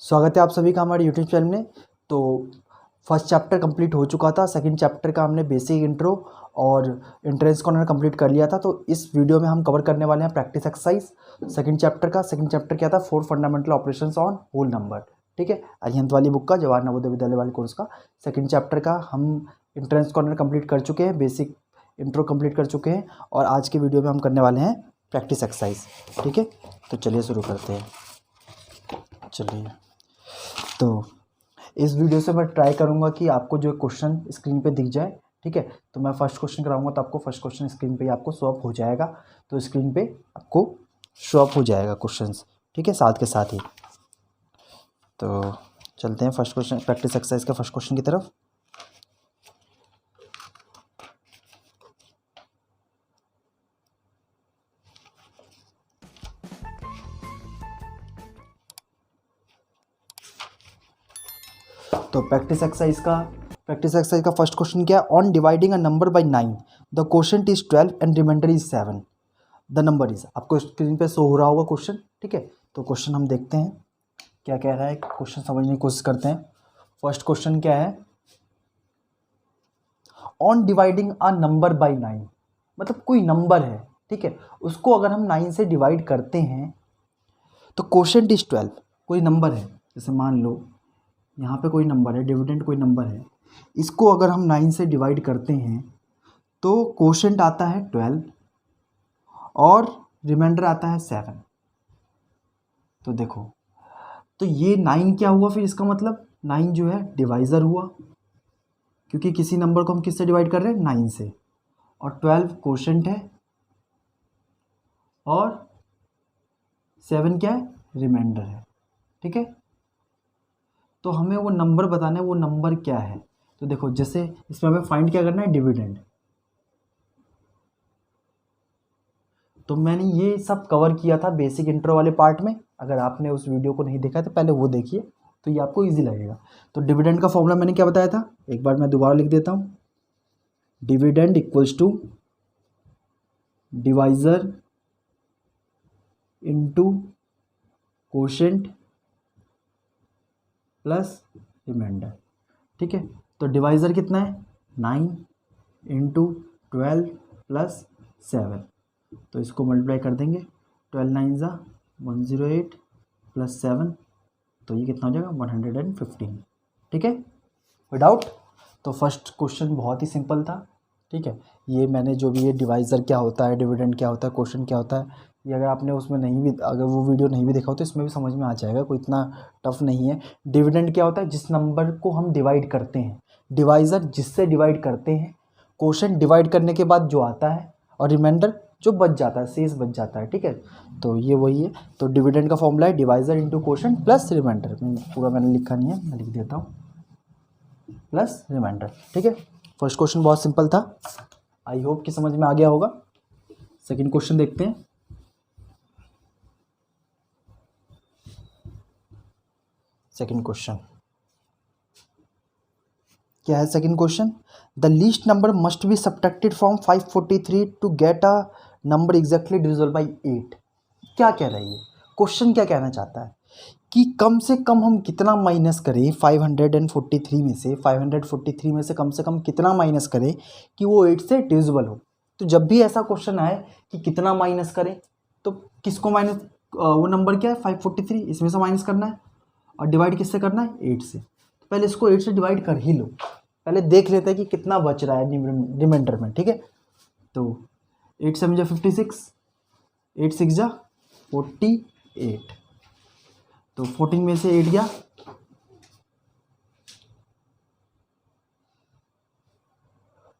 स्वागत है आप सभी का हमारे यूट्यूब चैनल में। तो फर्स्ट चैप्टर कंप्लीट हो चुका था। सेकंड चैप्टर का हमने बेसिक इंट्रो और एंट्रेंस कॉर्नर कंप्लीट कर लिया था। तो इस वीडियो में हम कवर करने वाले हैं प्रैक्टिस एक्सरसाइज सेकंड चैप्टर का। सेकंड चैप्टर क्या था? 4 fundamental operations on whole number. ठीक है, अरिहंत वाली बुक का, जवाहर नवोदय विद्यालय वाले कोर्स का सेकंड चैप्टर का हम एंट्रेंस कॉर्नर कंप्लीट कर चुके हैं, बेसिक इंट्रो कंप्लीट कर चुके हैं और आज के वीडियो में हम करने वाले हैं प्रैक्टिस एक्सरसाइज। ठीक है, तो चलिए शुरू करते हैं। चलिए, तो इस वीडियो से मैं ट्राई करूंगा कि आपको जो क्वेश्चन स्क्रीन पे दिख जाए। ठीक है, तो मैं फर्स्ट क्वेश्चन कराऊंगा तो आपको फर्स्ट क्वेश्चन स्क्रीन पे ही आपको शो अप हो जाएगा। तो स्क्रीन पे आपको शो अप हो जाएगा क्वेश्चंस, ठीक है, साथ के साथ ही। तो चलते हैं फर्स्ट क्वेश्चन, प्रैक्टिस एक्सरसाइज का फर्स्ट क्वेश्चन की तरफ। तो प्रैक्टिस एक्सरसाइज का फर्स्ट क्वेश्चन क्या है? On dividing a number by 9 the quotient is 12 and remainder is 7। The number is, आपको स्क्रीन पे शो हो रहा होगा क्वेश्चन। ठीक है, तो क्वेश्चन हम देखते हैं क्या कह रहा है, क्वेश्चन समझने की कोशिश करते हैं। फर्स्ट क्वेश्चन क्या है? On dividing a number by 9, मतलब कोई नंबर है, ठीक है, उसको अगर हम 9 से डिवाइड करते हैं तो क्वोशंट इज 12। कोई नंबर है, जैसे मान लो यहाँ पे कोई नंबर है, डिविडेंड कोई नंबर है, इसको अगर हम 9 से डिवाइड करते हैं तो क्वोशंट आता है 12 और रिमाइंडर आता है 7। तो देखो, तो ये 9 क्या हुआ फिर? इसका मतलब 9 जो है डिवाइज़र हुआ, क्योंकि किसी नंबर को हम किससे डिवाइड कर रहे हैं? 9 से। और 12 क्वोशंट है और 7 क्या है? रिमाइंडर है। ठीक है, तो हमें वो नंबर बताना है, वो नंबर क्या है। तो देखो, जैसे इसमें हमें फाइंड क्या करना है? डिविडेंड। तो मैंने ये सब कवर किया था बेसिक इंट्रो वाले पार्ट में। अगर आपने उस वीडियो को नहीं देखा है तो पहले वो देखिए, तो ये आपको इजी लगेगा। तो डिविडेंड का फॉर्मूला मैंने क्या बताया था, एक बार मैं दोबारा लिख देता हूँ। Dividend equals to divisor into quotient plus remainder. ठीक है, तो डिवाइजर कितना है? 9 इंटू 12 प्लस 7। तो इसको मल्टीप्लाई कर देंगे, 12 9 ज़ा 108 प्लस 7, तो ये कितना हो जाएगा? 115। ठीक है, विदाउट। तो फर्स्ट क्वेश्चन बहुत ही सिंपल था। ठीक है, ये मैंने जो भी ये डिवाइज़र क्या होता है, डिविडेंड क्या होता है, क्वेश्चन क्या होता है, ये अगर आपने उसमें नहीं भी, अगर वो वीडियो नहीं भी देखा हो तो इसमें भी समझ में आ जाएगा, कोई इतना टफ नहीं है। डिविडेंड क्या होता है? जिस नंबर को हम डिवाइड करते हैं, डिवाइज़र जिससे डिवाइड करते हैं, क्वोशंट डिवाइड करने के बाद जो आता है, और रिमाइंडर जो बच जाता है, शेष बच जाता है। ठीक है, तो ये वही है। तो डिविडेंड का फॉर्मूला है divisor into quotient plus remainder. पूरा मैंने लिखा नहीं है, मैं लिख देता हूँ, प्लस रिमाइंडर। ठीक है, फर्स्ट क्वेश्चन बहुत सिंपल था, आई होप कि समझ में आ गया होगा। सेकंड क्वेश्चन देखते हैं। सेकंड क्वेश्चन क्या है? Second question, the least number must be subtracted from 543 to get a number exactly divisible by 8। क्या कह रहा है ये क्वेश्चन? क्या कहना चाहता है कि कम से कम हम कितना माइनस करें 543 में से, 543 में से कम कितना माइनस करें कि वो 8 से डिविजिबल हो। तो जब भी ऐसा क्वेश्चन आए कि कितना माइनस करें, तो किसको माइनस, वो नंबर क्या है? 543, इसमें से माइनस करना है और डिवाइड किससे करना है? 8 से। तो पहले इसको 8 से डिवाइड कर ही लो, पहले देख लेते हैं कि कितना बच रहा है रिमाइंडर में। ठीक है, तो 8 7 जा 56, 8 6 जा 48, तो 14 में से 8 गया,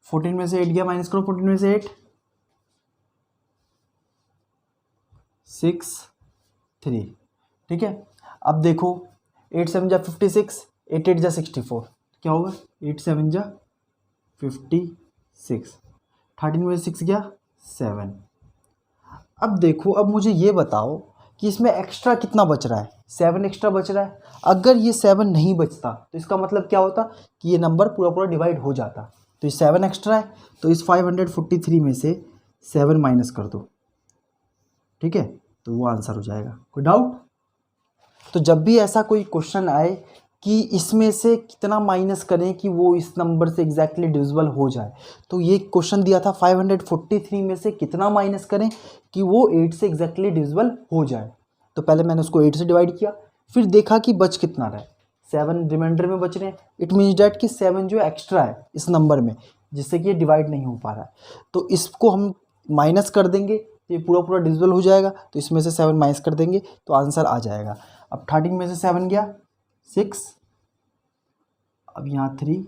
14 में से 8 गया, माइनस करो 14 में से 8, 6 3। ठीक है, अब देखो 8 7 जा 56, 8 8 जा 64, क्या होगा? 8 7 जा 56, 13 में से 6 गया 7। अब देखो, अब मुझे ये बताओ कि इसमें एक्स्ट्रा कितना बच रहा है? 7 एक्स्ट्रा बच रहा है। अगर ये 7 नहीं बचता तो इसका मतलब क्या होता कि ये नंबर पूरा पूरा डिवाइड हो जाता। तो ये 7 एक्स्ट्रा है, तो इस 543 में से 7 माइनस कर दो। ठीक है, तो वो आंसर हो जाएगा। कोई डाउट? तो जब भी ऐसा कोई क्वेश्चन आए कि इसमें से कितना माइनस करें कि वो इस नंबर से एग्जैक्टली डिविजिबल हो जाए, तो ये क्वेश्चन दिया था 543 में से कितना माइनस करें कि वो 8 से एग्जैक्टली डिविजिबल हो जाए। तो पहले मैंने उसको 8 से डिवाइड किया, फिर देखा कि बच कितना रहा है, 7 रिमाइंडर में बच रहे हैं। इट मीन्स डैट कि 7 जो एक्स्ट्रा है इस नंबर में, जिससे कि ये डिवाइड नहीं हो पा रहा है, तो इसको हम माइनस कर देंगे तो ये पूरा पूरा डिविजिबल हो जाएगा। तो इसमें से 7 माइनस कर देंगे तो आंसर आ जाएगा। अब 13 में से 7 गया 6, अब यहाँ 3,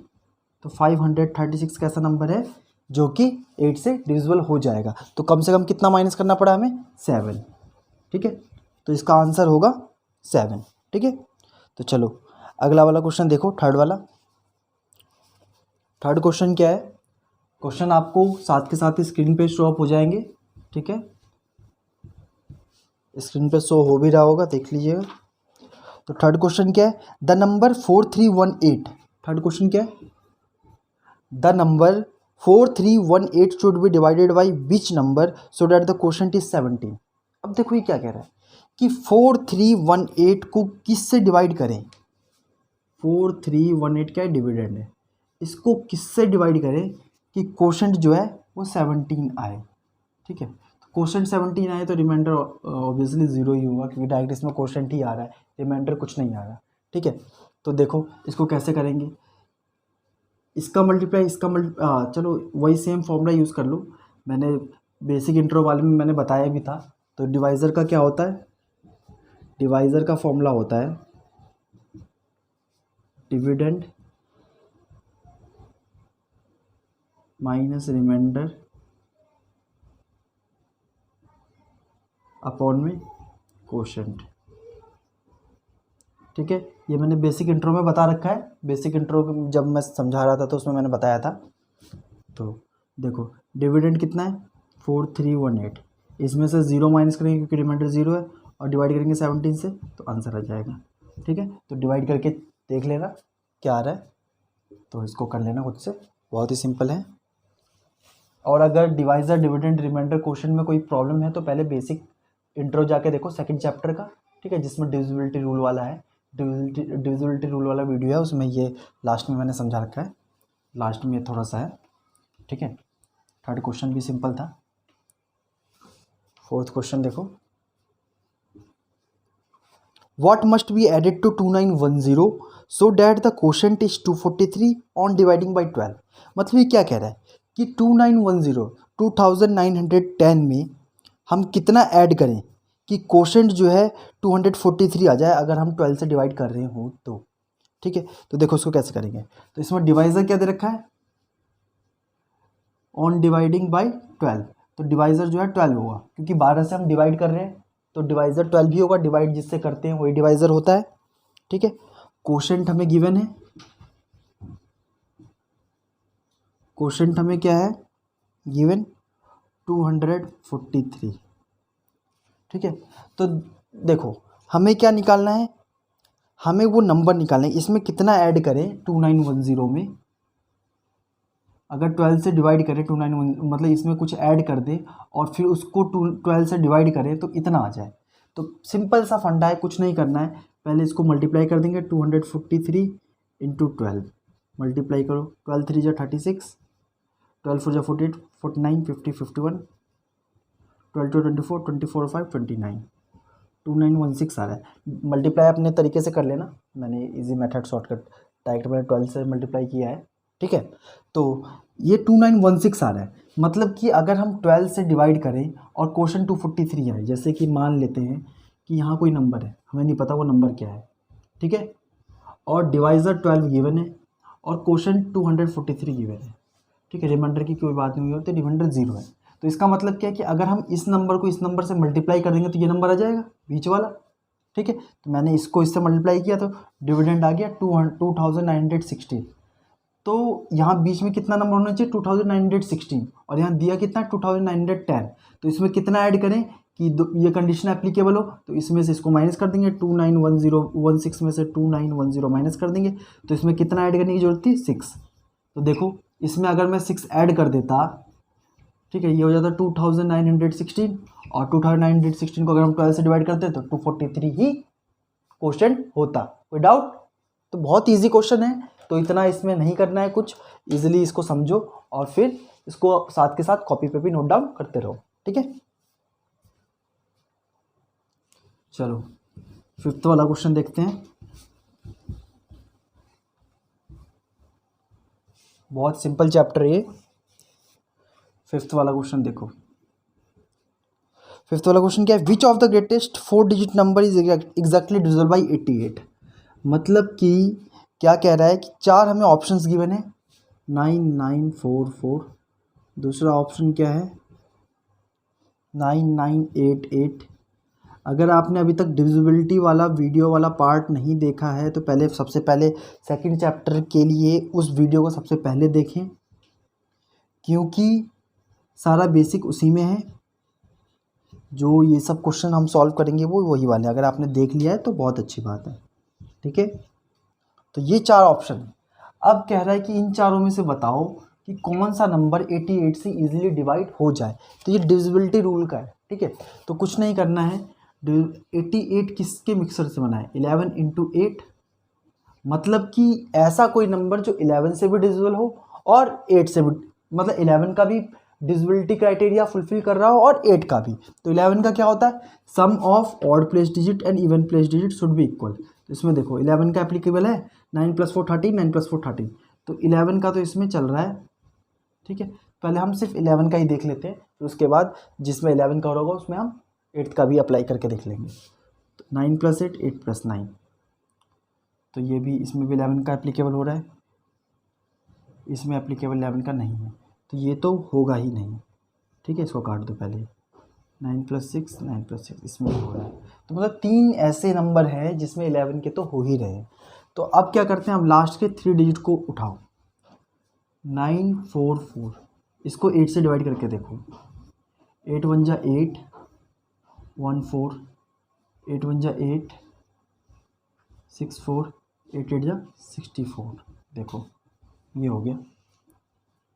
तो 536 कैसा नंबर है जो कि 8 से डिविजिबल हो जाएगा। तो कम से कम कितना माइनस करना पड़ा हमें, 7। ठीक है, तो इसका आंसर होगा 7। ठीक है, तो चलो अगला वाला क्वेश्चन देखो, थर्ड वाला। थर्ड क्वेश्चन क्या है, क्वेश्चन आपको साथ के साथ स्क्रीन पे शो अप हो जाएंगे। ठीक है, स्क्रीन पे शो हो भी रहा होगा, देख लीजिएगा। तो थर्ड क्वेश्चन क्या है, द नंबर 4318। थर्ड क्वेश्चन क्या है, the number 4318 should be divided by which number so that the question is 17। अब देखो ये क्या कह रहा है कि 4318 को किससे डिवाइड करें। 4318 क्या है, डिविडेंड है, इसको किससे डिवाइड करें कि क्वोशंट जो है वो 17 आए। ठीक है, तो क्वोशंट 17 आए तो रिमाइंडर ऑब्वियसली 0 ही होगा, क्योंकि डायरेक्ट इसमें क्वोशंट ही आ रहा है, रिमाइंडर कुछ नहीं आ रहा। ठीक है, तो देखो इसको कैसे करेंगे, इसका मल्टीप्लाई इसका चलो वही सेम फॉर्मूला यूज़ कर लो, मैंने बेसिक इंट्रो वाले में मैंने बताया भी था। तो डिवाइज़र का क्या होता है, डिवाइज़र का फॉर्मूला होता है डिविडेंड माइनस रिमाइंडर अपॉन में क्वोशंट। ठीक है, ये मैंने बेसिक इंट्रो में बता रखा है, बेसिक इंट्रो जब मैं समझा रहा था तो उसमें मैंने बताया था। तो देखो डिविडेंड कितना है 4318, इसमें से 0 माइनस करेंगे क्योंकि रिमाइंडर 0 है, और डिवाइड करेंगे 17 से तो आंसर आ जाएगा। ठीक है, तो डिवाइड करके देख लेना क्या आ रहा है, तो इसको कर लेना खुद से, बहुत ही सिंपल है। और अगर डिवाइजर डिविडेंड रिमाइंडर क्वेश्चन में कोई प्रॉब्लम है तो पहले बेसिक इंट्रो जाके देखो सेकंड चैप्टर का। ठीक है, जिसमें डिविजिबिलिटी रूल वाला है, डिविजिबिलिटी रूल वाला वीडियो है, उसमें ये लास्ट में मैंने समझा रखा है, लास्ट में थोड़ा सा है। ठीक है, थर्ड क्वेश्चन भी सिंपल था। फोर्थ क्वेश्चन देखो, what must be added to 2910 so that the quotient is 243 on dividing by 12। मतलब ये क्या कह रहा है कि 2910 में हम कितना ऐड करें कि क्वोशंट जो है 243 आ जाए अगर हम 12 से डिवाइड कर रहे हो तो। ठीक है, तो देखो उसको कैसे करेंगे, तो इसमें डिवाइज़र क्या दे रखा है, ऑन डिवाइडिंग बाई 12, तो डिवाइज़र जो है 12 होगा, क्योंकि 12 से हम डिवाइड कर रहे हैं तो डिवाइज़र 12 भी होगा, डिवाइड जिससे करते हैं वही डिवाइज़र होता है। ठीक है, क्वोशंट हमें गिवन है, क्वोशंट हमें क्या है गिवन 243। ठीक है, तो देखो हमें क्या निकालना है, हमें वो नंबर निकालना है, इसमें कितना ऐड करें 2910 में, अगर 12 से डिवाइड करें 291 मतलब इसमें कुछ ऐड कर दें और फिर उसको 12 से डिवाइड करें तो इतना आ जाए। तो सिंपल सा फंडा है, कुछ नहीं करना है, पहले इसको मल्टीप्लाई कर देंगे 243 इंटू 12, मल्टीप्लाई करो, 12 3 जा 36, 12 4 जा 48, 49 50 51, 12 2 24, 24 5 29, 2916 आ रहा है। मल्टीप्लाई अपने तरीके से कर लेना, मैंने इजी मेथड शॉर्टकट डायरेक्ट मैंने 12 से मल्टीप्लाई किया है। ठीक है, तो ये 2916 आ रहा है, मतलब कि अगर हम 12 से डिवाइड करें और क्वोशंट 243 आए, जैसे कि मान लेते हैं कि यहाँ कोई नंबर है, हमें नहीं पता वो नंबर क्या है। ठीक है, और डिवाइज़र 12 गिवन है और क्वोशंट 243 गिवन है। ठीक है, रिमाइंडर की कोई बात नहीं होती, रिमाइंडर 0 है, तो इसका मतलब क्या है कि अगर हम इस नंबर को इस नंबर से मल्टीप्लाई कर देंगे तो ये नंबर आ जाएगा बीच वाला। ठीक है, तो मैंने इसको इससे मल्टीप्लाई किया तो डिविडेंड आ गया 2916। तो यहाँ बीच में कितना नंबर होना चाहिए 2916, और यहाँ दिया कितना 2910, तो इसमें कितना ऐड करें कि ये कंडीशन एप्लीकेबल हो, तो इसमें से इसको माइनस कर देंगे, 291016 में से 2910 माइनस कर देंगे, तो इसमें कितना ऐड करने की जरूरत थी 6। तो देखो इसमें अगर मैं 6 ऐड कर देता, ठीक है, ये हो जाता 2916, और 2916 को अगर हम 12 से डिवाइड करते हैं तो 243 ही क्वेश्चन होता। कोई डाउट? तो बहुत इजी क्वेश्चन है, तो इतना इसमें नहीं करना है कुछ, इजीली इसको समझो और फिर इसको साथ के साथ कॉपी पे भी नोट डाउन करते रहो, ठीक है। चलो 5th वाला क्वेश्चन देखते हैं। बहुत सिंपल चैप्टर है ये। 5th वाला क्वेश्चन देखो। 5th वाला क्वेश्चन क्या है, which of the greatest 4 digit number is exactly divisible by 88। मतलब कि क्या कह रहा है कि 4 हमें ऑप्शंस गिवन है, 9944, दूसरा ऑप्शन क्या है 9988। अगर आपने अभी तक डिविजिबिलिटी वाला वीडियो वाला पार्ट नहीं देखा है तो पहले सबसे पहले सेकंड चैप्टर के लिए उस वीडियो को सबसे पहले देखें, क्योंकि सारा बेसिक उसी में है। जो ये सब क्वेश्चन हम सॉल्व करेंगे वो वही वाले, अगर आपने देख लिया है तो बहुत अच्छी बात है, ठीक है। तो ये 4 ऑप्शन है। अब कह रहा है कि इन चारों में से बताओ कि कौन सा नंबर 88 से इजीली डिवाइड हो जाए। तो ये डिविजिबिलिटी रूल का है, ठीक है। तो कुछ नहीं करना है, 88 किसके मिक्सर से बना है, 11 इंटू 8, मतलब कि ऐसा कोई नंबर जो 11 से भी डिविजिबल हो और 8 से भी, मतलब 11 का भी डिविजिबिलिटी क्राइटेरिया फुलफिल कर रहा हो और 8 का भी। तो 11 का क्या होता है, sum of odd place digit and even place digit should be equal. तो इसमें देखो 11 का एप्लीकेबल है, 9 + 4 13, 9 + 4 13, तो 11 का तो इसमें चल रहा है, ठीक है। पहले हम सिर्फ 11 का ही देख लेते हैं, फिर उसके बाद जिसमें 11 का होगा उसमें हम 8 का भी अप्लाई करके देख लेंगे। तो 9 + 8, 8 + 9, तो ये भी इसमें भी 11 का एप्लीकेबल हो रहा है, इसमें एप्लीकेबल 11 का नहीं है, तो ये तो होगा ही नहीं, ठीक है। इसको काट दो पहले, 9 + 6, 9 + 6 इसमें हो रहा है। तो मतलब 3 ऐसे नंबर हैं जिसमें 11 के तो हो ही रहे हैं। तो अब क्या करते हैं, हम लास्ट के 3 डिजिट को उठाओ, 944, इसको 8 से डिवाइड करके देखो, 8 × 1 = 8, 14, 8 × 1 = 8, 64, 8 × 8 = 64, देखो ये हो गया।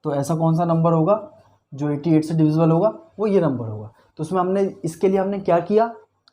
तो ऐसा कौन सा नंबर होगा जो 88 से डिविजिबल होगा, वो ये नंबर होगा। तो उसमें हमने इसके लिए हमने क्या किया,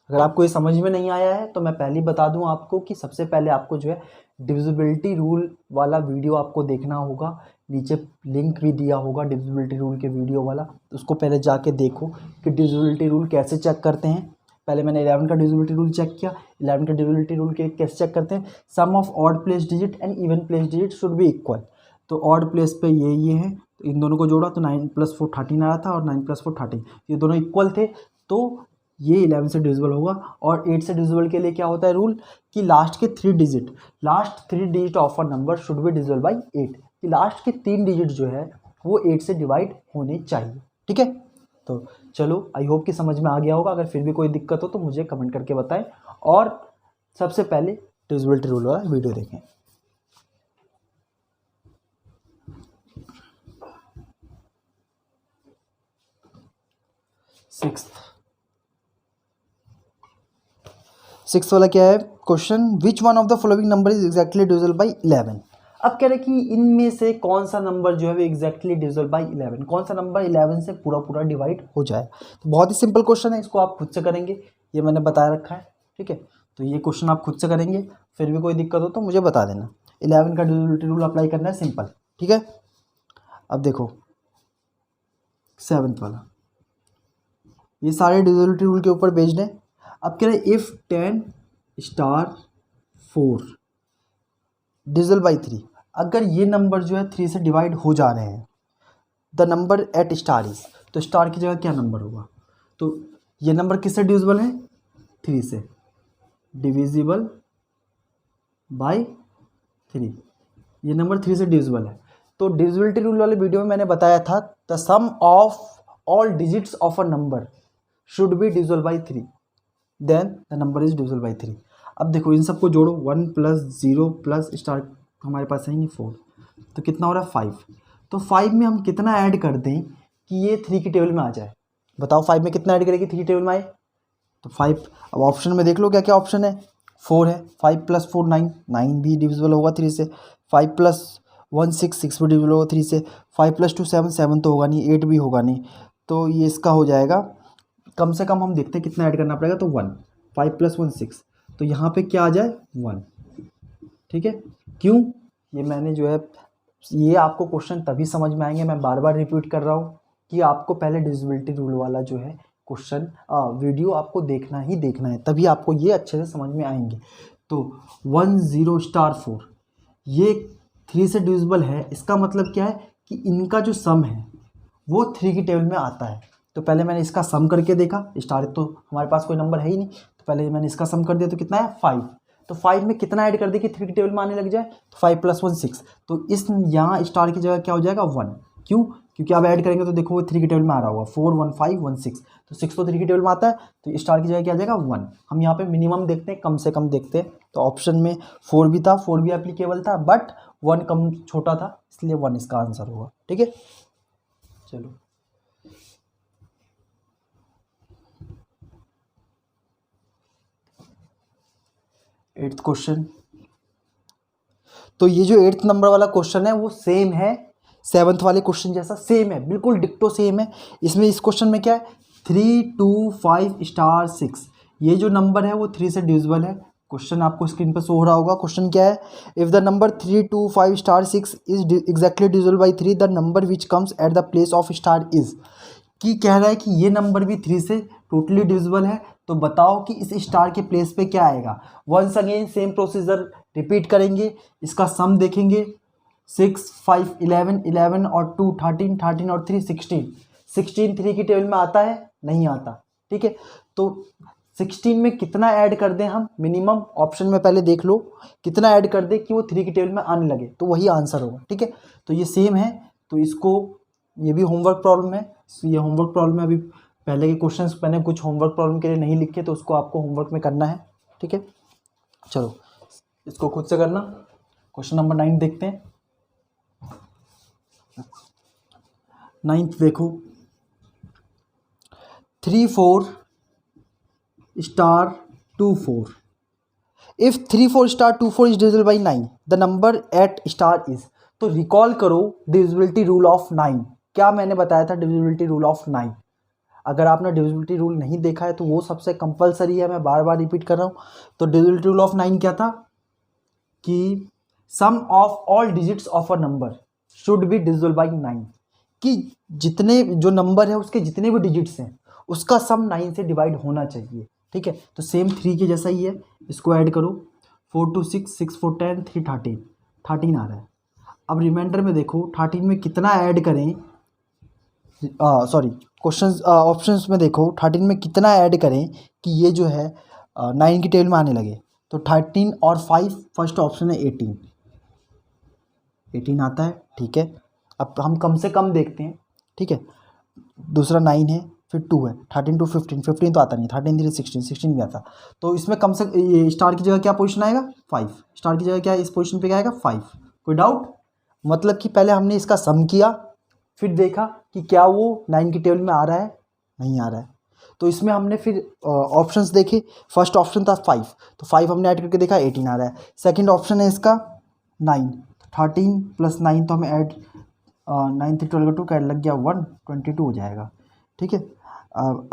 अगर आपको ये समझ में नहीं आया है तो मैं पहले ही बता दूं आपको कि सबसे पहले आपको जो है डिविजिबिलिटी रूल वाला वीडियो आपको देखना होगा, नीचे लिंक भी दिया होगा डिविजिबिलिटी रूल के वीडियो वाला, उसको पहले जाके देखो कि डिविजिबिलिटी रूल कैसे चेक करते हैं। पहले मैंने 11 का डिविजिबिलिटी रूल चेक किया, 11 का डिविजिबिलिटी रूल के कैसे चेक करते हैं, sum of odd place digit and even place digit should be equal. तो ऑड प्लेस पे ये है, तो इन दोनों को जोड़ा तो 9 + 4 13 आ रहा था और 9 + 4 13, ये दोनों इक्वल थे, तो ये 11 से डिविजिबल होगा। और 8 से डिविजिबल के लिए क्या होता है रूल कि last 3 digit of a number should be divisible by 8, कि लास्ट के 3 डिजिट जो है वो 8 से डिवाइड होने चाहिए, ठीक है। तो चलो आई होप कि समझ में आ गया होगा, अगर फिर भी कोई दिक्कत हो तो मुझे कमेंट करके बताएं, और सबसे पहले डिविजिबिलिटी रूल वाला वीडियो देखें। सिक्स्थ वाला क्या है question, which one of the following number is exactly divisible by 11। अब कह रहे कि इनमें से कौन सा नंबर जो है वो एग्जैक्टली डिविजिबल बाई 11, कौन सा नंबर 11 से पूरा पूरा डिवाइड हो जाए। तो बहुत ही सिंपल क्वेश्चन है, इसको आप खुद से करेंगे, ये मैंने बताया रखा है, ठीक है। तो ये क्वेश्चन आप खुद से करेंगे, फिर भी कोई दिक्कत हो तो मुझे बता देना। 11 का डिविजिबिलिटी रूल अप्लाई करना है, सिंपल, ठीक है। अब देखो 7th वाला, ये सारे डिविजिबिलिटी रूल के ऊपर बेस्ड है। अब कह रहे इफ 10 * 4 डिविजिबल बाई 3, अगर ये नंबर जो है 3 से डिवाइड हो जा रहे हैं, the number at star is, तो स्टार की जगह क्या नंबर होगा, तो ये नंबर किससे डिविजिबल है, 3 से, डिविजिबल बाई 3, ये नंबर 3 से डिविजिबल है। तो डिविजिबिलिटी रूल वाले वीडियो में मैंने बताया था the sum of all digits of a number should be divisible by 3, then the number is divisible by 3। अब देखो इन सबको जोड़ो, 1 + 0 + स्टार हमारे पास है नहीं 4, तो कितना हो रहा है 5। तो 5 में हम कितना ऐड कर दें कि ये 3 की टेबल में आ जाए, बताओ 5 में कितना ऐड करें कि 3 की टेबल में आए। तो 5, अब ऑप्शन में देख लो क्या क्या ऑप्शन है, 4 है, 5 + 4 9, 9 भी डिविजिबल होगा 3 से, 5 + 1 6, 6 भी डिविजिबल होगा 3 से, 5 + 2 7, 7 तो होगा नहीं, 8 भी होगा नहीं, तो ये इसका हो जाएगा, कम से कम हम देखते हैं कितना ऐड करना पड़ेगा, तो 1, 5 + 1 6, तो यहाँ पे क्या आ जाए 1, ठीक है। क्यों, ये मैंने जो है, ये आपको क्वेश्चन तभी समझ में आएंगे, मैं बार बार रिपीट कर रहा हूँ कि आपको पहले डिविजिबिलिटी रूल वाला जो है क्वेश्चन वीडियो आपको देखना ही देखना है, तभी आपको ये अच्छे से समझ में आएंगे। तो 1 0 स्टार 4 ये 3 से डिविजिबल है, इसका मतलब क्या है कि इनका जो सम है वो 3 की टेबल में आता है। तो पहले मैंने इसका सम करके देखा, स्टार तो हमारे पास कोई नंबर है ही नहीं, तो पहले मैंने इसका सम कर दिया, तो कितना है 5। तो 5 में कितना ऐड कर दे कि 3 की टेबल में आने लग जाए, तो 5 + 1 6। तो इस यहाँ स्टार की जगह क्या हो जाएगा 1। क्यों, क्योंकि आप ऐड करेंगे तो देखो वो 3 की टेबल में आ रहा होगा, 4 1 5 1 6, तो 6 तो 3 की टेबल में आता है, तो स्टार की जगह क्या आ जाएगा 1। हम यहाँ पे मिनिमम देखते हैं, कम से कम देखते हैं, तो ऑप्शन में 4 भी था, 4 भी एप्लीकेबल था, बट 1 कम छोटा था, इसलिए 1 इसका आंसर होगा, ठीक है। चलो 8th क्वेश्चन। तो ये जो 8th नंबर वाला क्वेश्चन है वो सेम है 7th वाले क्वेश्चन जैसा, सेम है, बिल्कुल डिक्टो सेम है। इसमें इस क्वेश्चन में क्या है 3 2 5 स्टार 6, ये जो नंबर है वो 3 से डिविजिबल है। क्वेश्चन आपको स्क्रीन पर शो हो रहा होगा। क्वेश्चन क्या है, if the number 3 2 5 star 6 is exactly divisible by 3, the number which comes at the place of star is. कि कह रहा है कि ये नंबर भी 3 से टोटली डिविजिबल है, तो बताओ कि इस स्टार के प्लेस पे क्या आएगा। Once again same procedure repeat करेंगे, इसका सम देखेंगे, 6 5 11 11 और 2 13 13 और 3 16। 16 3 की टेबल में आता है, नहीं आता, ठीक है। तो 16 में कितना ऐड कर दें हम, मिनिमम ऑप्शन में पहले देख लो कितना ऐड कर दे कि वो 3 की टेबल में आने लगे, तो वही आंसर होगा, ठीक है। तो ये सेम है, तो इसको, ये भी होमवर्क प्रॉब्लम है, ये होमवर्क प्रॉब्लम है। अभी पहले के क्वेश्चंस मैंने कुछ होमवर्क प्रॉब्लम के लिए नहीं लिखे, तो उसको आपको होमवर्क में करना है, ठीक है। चलो इसको खुद से करना। क्वेश्चन नंबर 9 देखते हैं। 9th देखो, 3 4 star 2 4। If 3 4 star 2 4 is divisible by 9, the number at star is. तो रिकॉल करो डिविजिबिलिटी रूल ऑफ 9। क्या मैंने बताया था डिविजिबिलिटी रूल ऑफ 9? अगर आपने डिविजिबिलिटी रूल नहीं देखा है तो वो सबसे कंपलसरी है, मैं बार बार रिपीट कर रहा हूँ। तो डिविजिबिलिटी रूल ऑफ 9 क्या था कि sum of all digits of a number should be divisible by 9, कि जितने जो नंबर है उसके जितने भी डिजिट्स हैं उसका सम 9 से डिवाइड होना चाहिए, ठीक है। तो सेम 3 के जैसा ही है, इसको ऐड करो, 4 2 6 6 4 10 3 13 13 आ रहा है। अब रिमाइंडर में देखो 13 में कितना ऐड करें, सॉरी क्वेश्चन ऑप्शंस में देखो 13 में कितना ऐड करें कि ये जो है 9 की टेबल में आने लगे। तो 13 और 5, फर्स्ट ऑप्शन है 18, 18 आता है, ठीक है। अब हम कम से कम देखते हैं, ठीक है। दूसरा 9 है, फिर 2 है, 13 to 15, 15 तो आता नहीं, 13 3 16, 16 भी आता। तो इसमें कम से ये स्टार की जगह क्या पोजीशन आएगा 5, स्टार की जगह क्या इस पोजीशन पे क्या आएगा 5। कोई डाउट? मतलब कि पहले हमने इसका सम किया, फिर देखा कि क्या वो 9 की टेबल में आ रहा है, नहीं आ रहा है। तो इसमें हमने फिर ऑप्शंस देखे, फर्स्ट ऑप्शन था 5, तो 5 हमने ऐड करके देखा 18 आ रहा है। सेकंड ऑप्शन है इसका 9, 13 + 9 तो हमें ऐड 9 3 12 2 का लग गया 1, 22 हो जाएगा, ठीक है।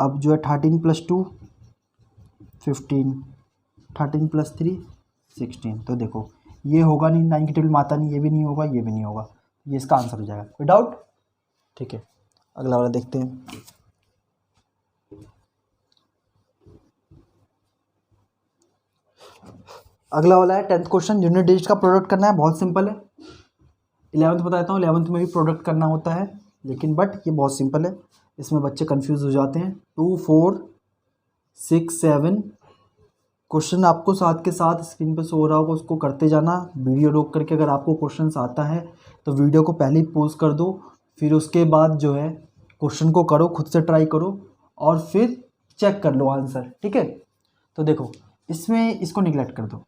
अब जो है 13 + 2 15, 13 + 3 16। तो देखो ये होगा नहीं, 9 की टेबल में आता नहीं, ये भी नहीं होगा, ये भी नहीं होगा, ये इसका आंसर हो जाएगा। कोई डाउट? ठीक है, अगला वाला देखते हैं। अगला वाला है 10th क्वेश्चन, यूनिट डिजिट का प्रोडक्ट करना है, बहुत सिंपल है। 11th बताता हूँ, 11th में भी प्रोडक्ट करना होता है, लेकिन बट ये बहुत सिंपल है, इसमें बच्चे कंफ्यूज हो जाते हैं। 2 4 6 7 क्वेश्चन आपको साथ के साथ स्क्रीन पर शो हो रहा होगा, उसको करते जाना, वीडियो रोक करके। अगर आपको क्वेश्चन आता है तो वीडियो को पहले ही पॉज कर दो, फिर उसके बाद जो है क्वेश्चन को करो, खुद से ट्राई करो और फिर चेक कर लो आंसर, ठीक है। तो देखो इसमें इसको निगलेक्ट कर दो,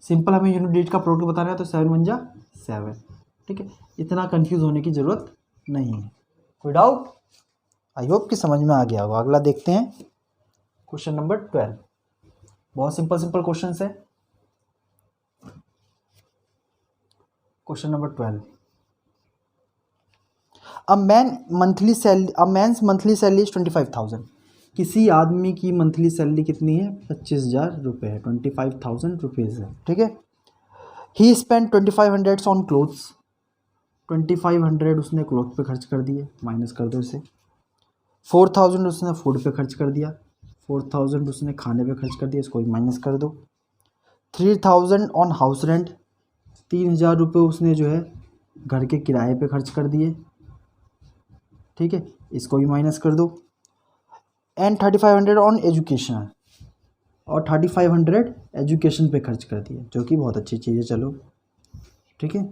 सिंपल हमें यूनिट डिजिट का प्रोडक्ट बताना है, तो 7 × 1 = 7, ठीक है। इतना कंफ्यूज होने की ज़रूरत नहीं है। कोई डाउट? आई होप कि समझ में आ गया होगा। अगला देखते हैं क्वेश्चन नंबर 12, बहुत सिंपल क्वेश्चन है। Question number 12, a man's monthly salary is 25,000, किसी आदमी की मंथली सैलरी कितनी है? 25,000 रुपये है, 25,000 रुपीज़ है, ठीक है। ही स्पेंड 2500 ऑन क्लोथ्स, 2500 उसने क्लोथ पे खर्च कर दिए, माइनस कर दो इसे। 4000 उसने फूड पे खर्च कर दिया, 4000 उसने खाने पे खर्च कर दिया, इसको माइनस कर दो। 3000 ऑन हाउस रेंट, 3000 रुपये उसने जो है घर के किराए पे खर्च कर दिए, ठीक है, इसको भी माइनस कर दो। एंड 3500 ऑन एजुकेशन, और 3500 एजुकेशन पे खर्च कर दिए, जो कि बहुत अच्छी चीज़ है, चलो ठीक है।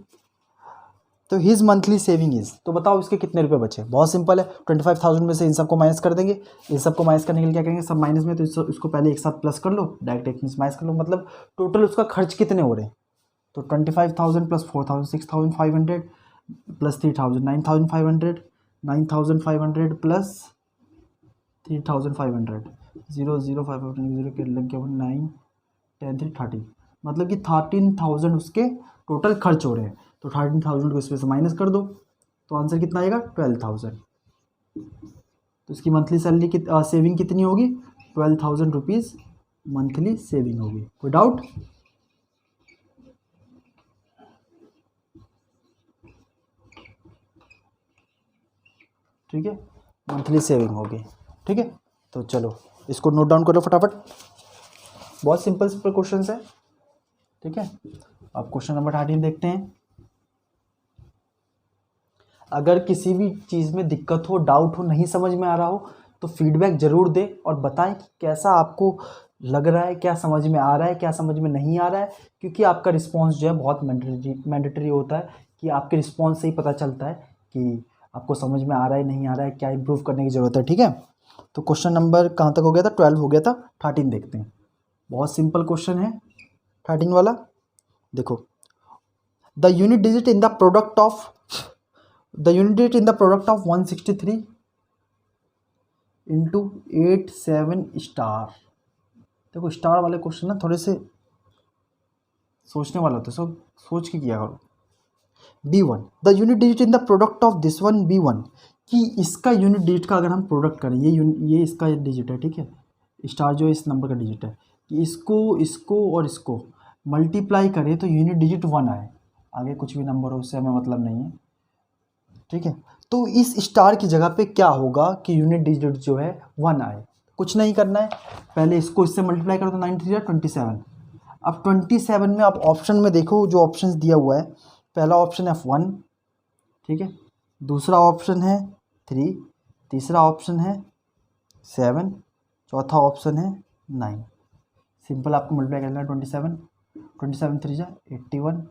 तो हिज मंथली सेविंग इज, तो बताओ इसके कितने रुपए बचे? बहुत सिंपल है, 25,000 में से इन सबको माइनस कर देंगे। इन सबको माइनस करने के लिए क्या करेंगे, सब माइनस में, तो इसको पहले एक साथ प्लस कर लो, डायरेक्ट एक में माइनस कर लो, मतलब टोटल उसका खर्च कितने हो रहे हैं। तो 25,000 प्लस 4,000 6,500 प्लस 3,000 9,500, 9,500 प्लस 3,500, 0 0 500 0 के लग गया 9 10 3 30, मतलब कि 13,000 उसके टोटल खर्च हो रहे हैं। तो 13,000 को इसमें से माइनस कर दो, तो आंसर कितना आएगा? 12,000। तो इसकी मंथली सैलरी सेविंग कितनी होगी? 12,000 रुपीज़ मंथली सेविंग होगी। कोई डाउट? ठीक है, मंथली सेविंग होगी, ठीक है। तो चलो इसको नोट डाउन करो फटाफट, बहुत सिंपल सिंपल क्वेश्चन है, ठीक है। अब क्वेश्चन नंबर 13 देखते हैं। अगर किसी भी चीज़ में दिक्कत हो, डाउट हो, नहीं समझ में आ रहा हो, तो फीडबैक ज़रूर दें और बताएं कि कैसा आपको लग रहा है, क्या समझ में आ रहा है, क्या समझ में नहीं आ रहा है, क्योंकि आपका रिस्पांस जो है बहुत मैंडेटरी होता है, कि आपके रिस्पांस से ही पता चलता है कि आपको समझ में आ रहा है, नहीं आ रहा है, क्या इम्प्रूव करने की ज़रूरत है, ठीक है। तो क्वेश्चन नंबर कहाँ तक हो गया था? 12 हो गया था, 13 देखते हैं। बहुत सिंपल क्वेश्चन है 13 वाला, देखो। The unit digit in the product of 163 into 87 star. देखो स्टार वाले क्वेश्चन ना थोड़े से सोचने वाला होता है, सब सोच के किया करो। B1 the unit digit in the product of this one B1, कि इसका यूनिट डिजिट का अगर हम प्रोडक्ट करें, ये इसका डिजिट है, ठीक है, स्टार जो है इस नंबर का डिजिट है, कि इसको और इसको मल्टीप्लाई करें तो यूनिट डिजिट 1 आए। आगे कुछ भी नंबर हो उससे हमें मतलब नहीं है, ठीक है। तो इस स्टार की जगह पे क्या होगा कि यूनिट डिजिट जो है 1 आए। कुछ नहीं करना है, पहले इसको इससे मल्टीप्लाई करो तो 9 3 27। अब 27 में आप ऑप्शन में देखो, जो ऑप्शन दिया हुआ है, पहला ऑप्शन है 1, ठीक है, दूसरा ऑप्शन है 3, तीसरा ऑप्शन है 7, चौथा ऑप्शन है 9। सिंपल आपको मल्टीप्लाई करना है 27 3 जा 81,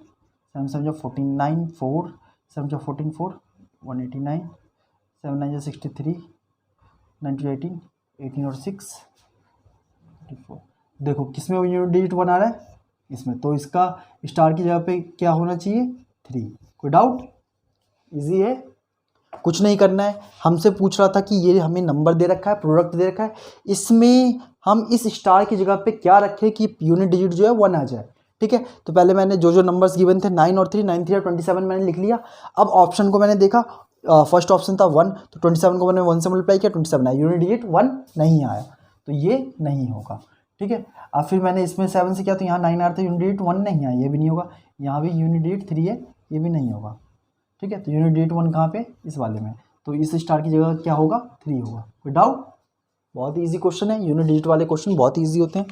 7 7 जा 49, 4 7 जा 14 4 189, 7 9 जा 63, 9 2 18, 18 और 6 34। देखो किस में यूनिट डिजिट 1 आ रहा है? इसमें, तो इसका स्टार की जगह पे क्या होना चाहिए? 3। कोई डाउट? इजी है, कुछ नहीं करना है। हमसे पूछ रहा था कि ये हमें नंबर दे रखा है, प्रोडक्ट दे रखा है, इसमें हम इस स्टार की जगह पे क्या रखें कि यूनिट डिजिट जो है 1 आ जाए, ठीक है। तो पहले मैंने जो नंबर्स गिवन थे 9 और 3, 9 3 और 27 मैंने लिख लिया। अब ऑप्शन को मैंने देखा, फर्स्ट ऑप्शन था 1, तो 27 को मैंने 1 से मल्टीप्लाई किया, 27 आया, यूनिट डिजिट 1 नहीं आया, तो ये नहीं होगा, ठीक है। अब फिर मैंने इसमें 7 से किया, तो यहाँ 9 आ रहा था, यूनिट डिजिट 1 नहीं आया, ये भी नहीं होगा। यहाँ भी यूनिट डिजिट 3 है, ये भी नहीं होगा, ठीक है। तो यूनिट डिजिट 1 कहाँ पे? इस वाले में, तो इस स्टार की जगह क्या होगा? 3 होगा। कोई डाउट? बहुत इजी क्वेश्चन है, यूनिट डिजिट वाले क्वेश्चन बहुत इजी होते हैं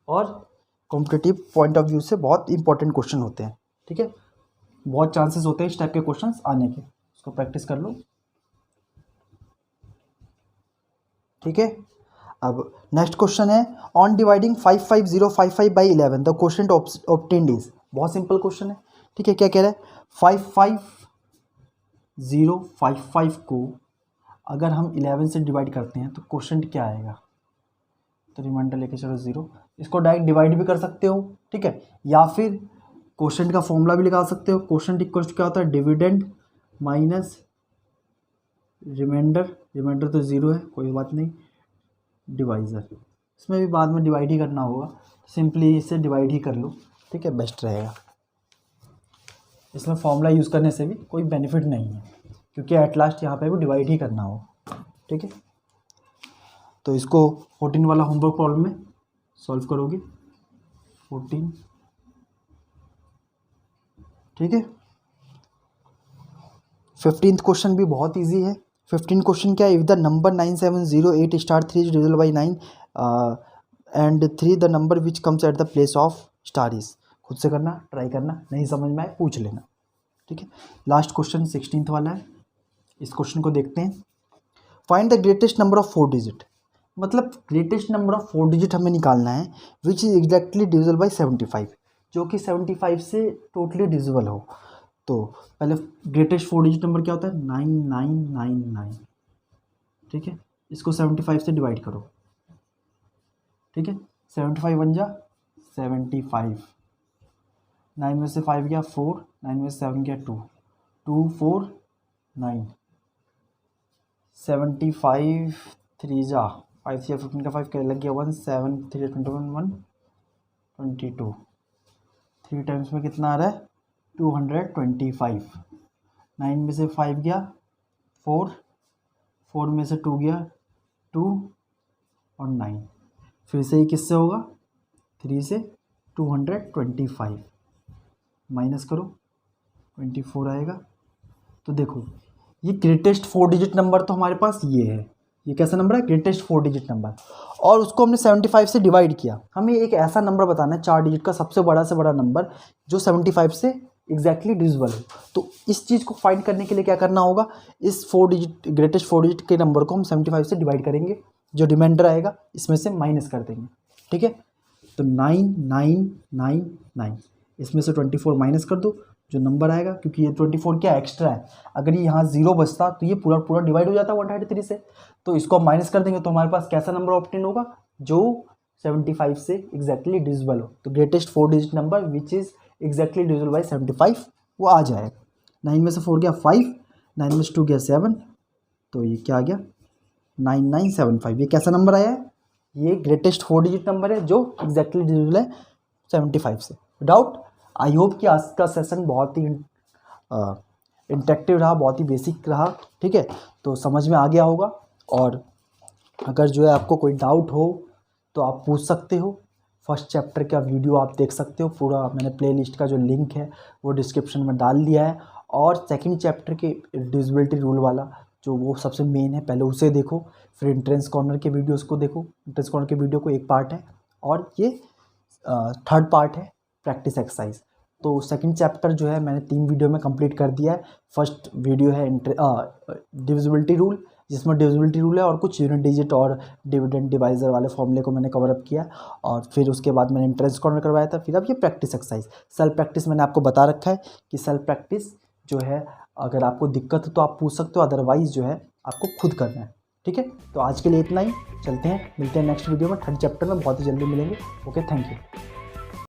और कॉम्पिटिटिव पॉइंट ऑफ व्यू से बहुत इंपॉर्टेंट क्वेश्चन होते हैं, ठीक है। बहुत चांसेस होते हैं इस टाइप के क्वेश्चंस आने के, इसको प्रैक्टिस कर लो, ठीक है। अब नेक्स्ट क्वेश्चन है, on dividing 55055 by 11 the question obtained is. बहुत सिंपल क्वेश्चन है, ठीक है। क्या कह रहा है? 55055 को अगर हम 11 से डिवाइड करते हैं तो क्वेश्चन क्या आएगा? तो रिमाइंडर लेके चलो 0। इसको डायरेक्ट डिवाइड भी कर सकते हो, ठीक है, या फिर क्वेश्चन का फॉर्मूला भी लगा सकते हो। क्वेश्चन इक्वल क्या होता है? डिविडेंड माइनस रिमाइंडर, रिमाइंडर तो 0 है, कोई बात नहीं, डिवाइज़र, इसमें भी बाद में डिवाइड ही करना होगा, सिंपली इसे डिवाइड ही कर लो, ठीक है, बेस्ट रहेगा। इसमें फॉर्मूला यूज़ करने से भी कोई बेनिफिट नहीं है, क्योंकि एट लास्ट यहाँ पे भी डिवाइड ही करना हो, ठीक है। तो इसको 14 वाला होमवर्क प्रॉब्लम में सॉल्व करोगे 14, ठीक है। 15th क्वेश्चन भी बहुत इजी है। 15 क्वेश्चन क्या है, if the number 9708 star 3 is divisible by 9 and 3 the number which comes at the place of star is. खुद से करना, ट्राई करना, नहीं समझ में आए पूछ लेना, ठीक है। लास्ट क्वेश्चन 16th वाला है, इस क्वेश्चन को देखते हैं। Find the greatest number of 4 digit, मतलब ग्रेटेस्ट नंबर ऑफ 4 डिजिट हमें निकालना है which is exactly divisible by 75, जो कि 75 से टोटली डिविजिबल हो। तो पहले ग्रेटेस्ट 4 डिजिट नंबर क्या होता है, 9999, ठीक है। इसको 75 से डिवाइड करो, ठीक है। 75 बन जा 75, 9 में से 5 गया 4, 9 में से 7 गया 2, 2 4 9, 75 3 जा 5 से 15 का 5 क्या लग गया 1, 7 3 21 1 22, 3 टाइम्स में कितना आ रहा है 225, 9 में से 5 गया 4, 4 में से 2 गया 2 और 9, फिर से ही किससे होगा 3 से 225 माइनस करो 24 आएगा। तो देखो ये ग्रेटेस्ट 4 डिजिट नंबर तो हमारे पास ये है, ये कैसा नंबर है ग्रेटेस्ट 4 डिजिट नंबर, और उसको हमने 75 से डिवाइड किया। हमें एक ऐसा नंबर बताना है 4 डिजिट का सबसे बड़ा से बड़ा नंबर जो 75 से एग्जैक्टली डिविजिबल हो। तो इस चीज़ को फाइंड करने के लिए क्या करना होगा, इस 4 डिजिट ग्रेटेस्ट 4 डिजिट के नंबर को हम 75 से डिवाइड करेंगे, जो रिमाइंडर आएगा इसमें से माइनस कर देंगे, ठीक है। तो 9999 इसमें से 24 माइनस कर दो, जो नंबर आएगा, क्योंकि ये 24 क्या एक्स्ट्रा है, अगर ये यहाँ 0 बचता तो ये पूरा पूरा डिवाइड हो जाता 133 से, तो इसको हम माइनस कर देंगे तो हमारे पास कैसा नंबर ऑब्टेन होगा जो 75 से एग्जैक्टली डिविजिबल हो। तो greatest 4 digit number which is exactly divisible by 75 वो आ जाएगा। 9 में से 4 गया 5, 9 में से 2 गया 7, तो ये क्या आ गया 9975। ये कैसा नंबर आया है, ये ग्रेटेस्ट 4 डिजिट नंबर है जो एग्जैक्टली डिविजिबल है 75 से। डाउट, आई होप कि आज का सेशन बहुत ही इंटरेक्टिव रहा, बहुत ही बेसिक रहा, ठीक है। तो समझ में आ गया होगा, और अगर जो है आपको कोई डाउट हो तो आप पूछ सकते हो। फर्स्ट चैप्टर का वीडियो आप देख सकते हो पूरा, मैंने प्लेलिस्ट का जो लिंक है वो डिस्क्रिप्शन में डाल दिया है। और सेकंड चैप्टर के डिविजिबिलिटी रूल वाला जो वो सबसे मेन है, पहले उसे देखो, फिर एंट्रेंस कॉर्नर के वीडियोस को देखो। एंट्रेंस कॉर्नर के वीडियो को एक पार्ट है और ये थर्ड पार्ट है प्रैक्टिस एक्सरसाइज। तो सेकंड चैप्टर जो है मैंने 3 वीडियो में कंप्लीट कर दिया है। फर्स्ट वीडियो है डिविजिबिलिटी रूल, जिसमें डिविजिबिलिटी रूल है और कुछ यूनिट डिजिट और डिविडेंड डिवाइजर वाले फॉर्मूले को मैंने कवर अप किया, और फिर उसके बाद मैंने एंट्रेंस कॉर्नर करवाया था। फिर अब ये प्रैक्टिस एक्सरसाइज, सेल्फ प्रैक्टिस मैंने आपको बता रखा है कि सेल्फ प्रैक्टिस जो है अगर आपको दिक्कत है तो आप पूछ सकते हो, अदरवाइज़ जो है आपको खुद करना है, ठीक है। तो आज के लिए इतना ही, चलते हैं, मिलते हैं नेक्स्ट वीडियो में। थर्ड चैप्टर में बहुत ही जल्दी मिलेंगे। Okay, thank you.